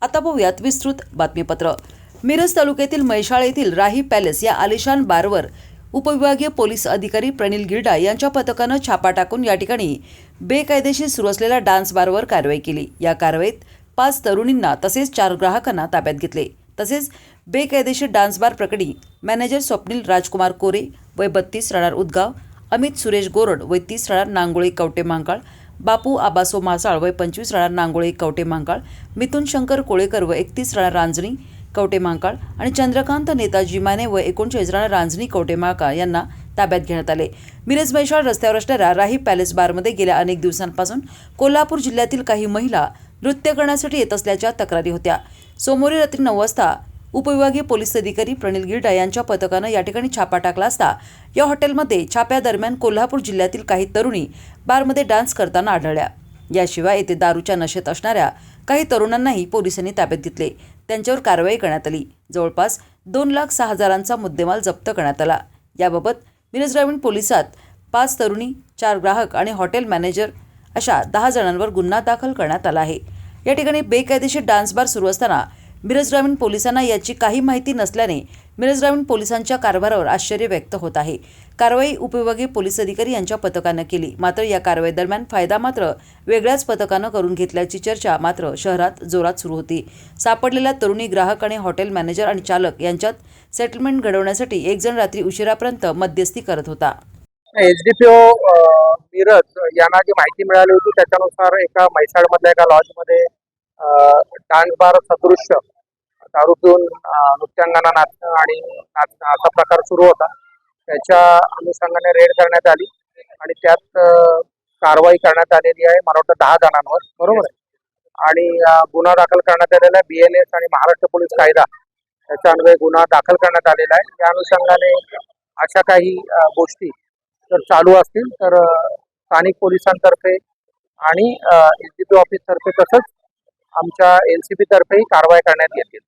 आता पाहूयात विस्तृत बातमीपत्र। मिरज तालुक्यातील म्हैसाळ येथील राही पॅलेस या आलिशान बारवर उपविभागीय पोलीस अधिकारी प्रणिल गिरडा यांच्या पथकानं छापा टाकून या ठिकाणी बेकायदेशीर सुरू असलेल्या डान्स बारवर कारवाई केली। या कारवाईत 5 तरुणींना तसेच 4 ग्राहकांना ताब्यात घेतले। तसेच बेकायदेशीर डान्स बार प्रकरणी मॅनेजर स्वप्नील राजकुमार कोरे वय 32 राहणार उदगाव, अमित सुरेश गोरड वय 30 राहणार नांगोळे कवटे महांकाळ, बापू आबासो मासाळ वय 25 राहणार नांगोळे कवटे महांकाळ, मिथुन शंकर कोळेकर वय 31 राहणार रांजणी कवटे महांकाळ आणि चंद्रकांत नेताजी माने वय 39 राहणार रांजणी कवटे महांकाळ यांना ताब्यात घेण्यात आले। मिरज म्हैसाळ रस्त्यावर असणाऱ्या राही पॅलेस बारमध्ये गेल्या अनेक दिवसांपासून कोल्हापूर जिल्ह्यातील काही महिला नृत्य करण्यासाठी येत असल्याच्या तक्रारी होत्या। सोमवारी रात्री 9 वाजता उपविभागीय पोलीस अधिकारी प्रणिल गिरडा यांच्या पथकानं या ठिकाणी छापा टाकला असता या हॉटेलमध्ये छाप्यादरम्यान कोल्हापूर जिल्ह्यातील काही तरुणी बारमध्ये डान्स करताना आढळल्या। याशिवाय येथे दारूच्या नशेत असणाऱ्या काही तरुणांनाही पोलिसांनी ताब्यात घेतले। त्यांच्यावर कारवाई करण्यात आली। जवळपास 2,06,000चा मुद्देमाल जप्त करण्यात आला। याबाबत मिरज ग्रामीण पोलिसात 5 तरुणी, 4 ग्राहक आणि हॉटेल मॅनेजर अशा 10 जणांवर गुन्हा दाखल करण्यात आला आहे। या ठिकाणी बेकायदेशीर डान्स बार सुरू असताना मिरज ग्रामीण पोलिसांना याची काही माहिती नसल्याने मिरज ग्रामीण पोलिसांच्या कारभारावर आश्चर्य व्यक्त होत आहे। कारवाई उपविभागीय पोलीस अधिकारी यांच्या पथकानं केली। मात्र या कारवाई दरम्यान फायदा मात्र वेगळ्याच पथकानं करून घेतल्याची चर्चा मात्र शहरात जोरात सुरू होती। सापडलेल्या तरुणी, ग्राहक आणि हॉटेल मॅनेजर आणि चालक यांच्यात सेटलमेंट घडवण्यासाठी एक जण रात्री उशिरापर्यंत मध्यस्थी करत होता। एसडीपीओ मिरज यांना जी माहिती मिळाली होती त्याच्यानुसार एका म्हैसाळमधल्या एका लॉजमध्ये डान्स बार सदृश्य दारू पिऊन नृत्यांगना नाचणं आणि नाचणं असा प्रकार सुरू होता। त्याच्या अनुषंगाने रेड करण्यात आली आणि त्यात कारवाई करण्यात आलेली आहे। मला वाटतं 10 जणांवर, बरोबर आहे, आणि गुन्हा दाखल करण्यात आलेला आहे। BNS आणि महाराष्ट्र पोलीस कायदा याच्या अन्वये गुन्हा दाखल करण्यात आलेला आहे। त्या अनुषंगाने अशा काही गोष्टी जर चालू असतील तर स्थानिक पोलिसांतर्फे आणि एसडीपीओ ऑफिसतर्फे तसंच आमच्या LCP तर्फेही कारवाई करण्यात येतील।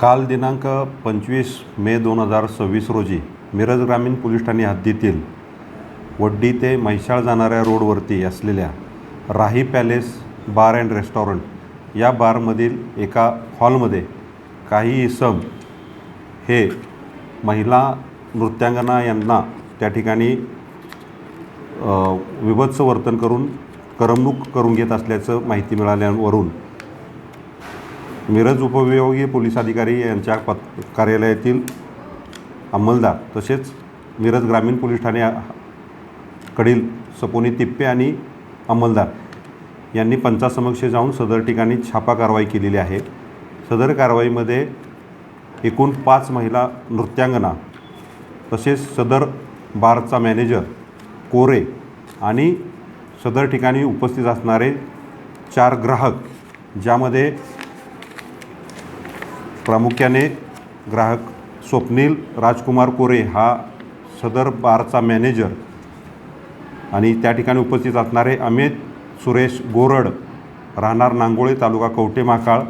काल दिनांक 25 मे 2026 रोजी मिरज ग्रामीण पोलीस ठाणे हद्दीतील वड्डी ते म्हैसाळ जाणाऱ्या रोडवरती असलेल्या राही पॅलेस बार अँड रेस्टॉरंट या बारमधील एका हॉलमध्ये काही इसम हे महिला नृत्यांगना यांना त्या ठिकाणी विभत्स वर्तन करून करमणूक करून घेत असल्याचं माहिती मिळाल्यावरून मिरज उपविभागीय पोलीस अधिकारी यांच्या कार्यालयातील अंमलदार तसेच मिरज ग्रामीण पोलीस ठाण्याकडील सपोनी तिप्पे आणि अंमलदार यांनी पंचासमक्ष जाऊन सदर ठिकाणी छापा कारवाई केलेली आहे। सदर कारवाईमध्ये एकूण 5 महिला नृत्यांगना तसेच सदर बारचा मॅनेजर कोरे आणि सदर ठिकाणी उपस्थित असणारे 4 ग्राहक, ज्यामध्ये प्रामुख्याने ग्राहक स्वप्नील राजकुमार कोरे हा सदर बारचा मॅनेजर आणि त्या ठिकाणी उपस्थित असणारे अमित सुरेश गोरड राहणार नांगोळे तालुका कवटे महांकाळ,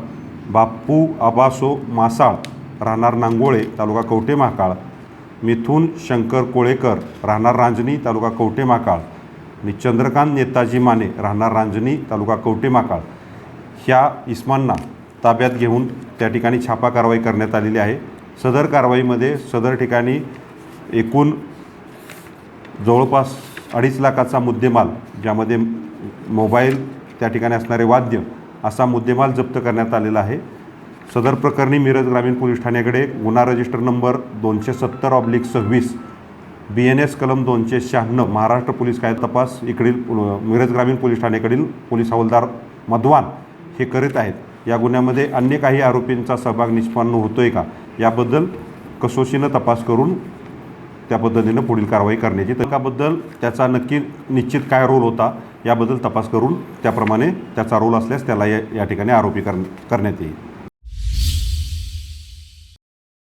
बापू आबासो मासाळ राहणार नांगोळे तालुका कवटे महांकाळ, मिथुन शंकर कोळेकर राहणार रांजणी तालुका कवटे महांकाळ आणि चंद्रकांत नेताजी माने राहणार रांजणी तालुका कवटे महांकाळ ह्या इसमांना ताब्यात घेऊन त्या ठिकाणी छापा कारवाई करण्यात आलेली आहे। सदर कारवाईमध्ये सदर ठिकाणी एकूण जवळपास 2.5 लाखाचा मुद्देमाल, ज्यामध्ये मोबाईल, त्या ठिकाणी असणारे वाद्य असा मुद्देमाल जप्त करण्यात आलेला आहे। सदर प्रकरणी मिरज ग्रामीण पोलीस ठाण्याकडे गुन्हा रजिस्टर नंबर 270/26 BNS कलम 296 महाराष्ट्र पोलीस कायदा तपास इकडील मिरज ग्रामीण पोलीस ठाण्याकडील पोलीस हवालदार मधवान हे करीत आहेत। या गुन्ह्यामध्ये अन्य काही आरोपींचा सहभाग निष्पन्न होतोय का याबद्दल कसोशीनं तपास करून त्या पद्धतीनं पुढील कारवाई करण्याची, त्याबद्दल त्याचा नक्की निश्चित काय रोल होता याबद्दल तपास करून त्याप्रमाणे त्याचा रोल असल्यास त्याला या ठिकाणी आरोपी करण्यात येईल।